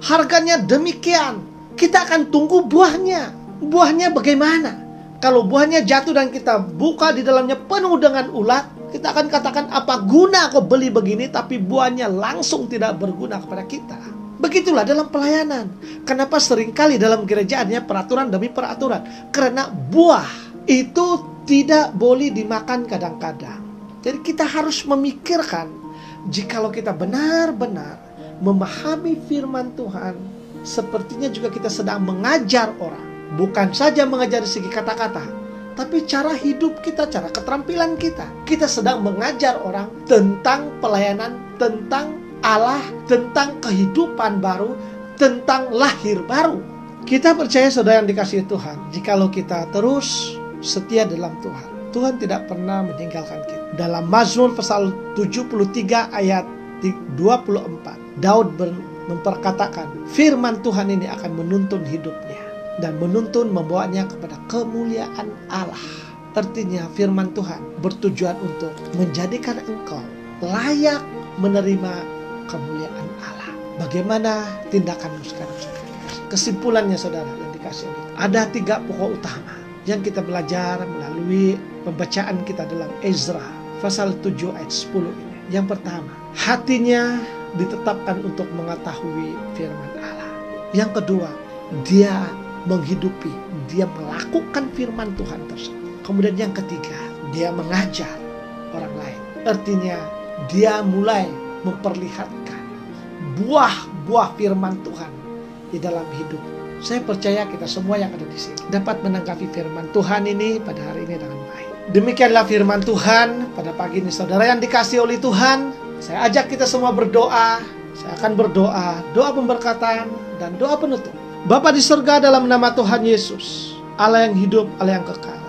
harganya demikian, kita akan tunggu buahnya. Buahnya bagaimana? Kalau buahnya jatuh dan kita buka di dalamnya penuh dengan ulat, kita akan katakan, apa guna kau beli begini, tapi buahnya langsung tidak berguna kepada kita. Begitulah dalam pelayanan. Kenapa seringkali dalam gerejaannya peraturan demi peraturan? Karena buah itu tidak boleh dimakan kadang-kadang. Jadi kita harus memikirkan, jikalau kita benar-benar memahami firman Tuhan, sepertinya juga kita sedang mengajar orang. Bukan saja mengajar dari segi kata-kata, tapi cara hidup kita, cara keterampilan kita. Kita sedang mengajar orang tentang pelayanan, tentang Allah, tentang kehidupan baru, tentang lahir baru. Kita percaya saudara yang dikasihi Tuhan, jikalau kita terus setia dalam Tuhan, Tuhan tidak pernah meninggalkan kita. Dalam Mazmur pasal 73 ayat 24, Daud memperkatakan, firman Tuhan ini akan menuntun hidupnya dan menuntun membawanya kepada kemuliaan Allah. Artinya firman Tuhan bertujuan untuk menjadikan engkau layak menerima kemuliaan Allah. Bagaimana tindakanmu sekarang? Kesimpulannya saudara yang dikasih Allah, ada 3 pokok utama yang kita belajar melalui pembacaan kita dalam Ezra pasal 7 ayat 10 ini. Yang pertama, hatinya ditetapkan untuk mengetahui firman Allah. Yang kedua, dia menghidupi, dia melakukan firman Tuhan tersebut. Kemudian yang ketiga, dia mengajar orang lain. Artinya dia mulai memperlihatkan buah-buah firman Tuhan di dalam hidup. Saya percaya kita semua yang ada di sini dapat menanggapi firman Tuhan ini pada hari ini dengan baik. Demikianlah firman Tuhan pada pagi ini saudara yang dikasihi oleh Tuhan. Saya ajak kita semua berdoa. Saya akan berdoa, doa pemberkatan dan doa penutup. Bapa di surga, dalam nama Tuhan Yesus, Allah yang hidup, Allah yang kekal,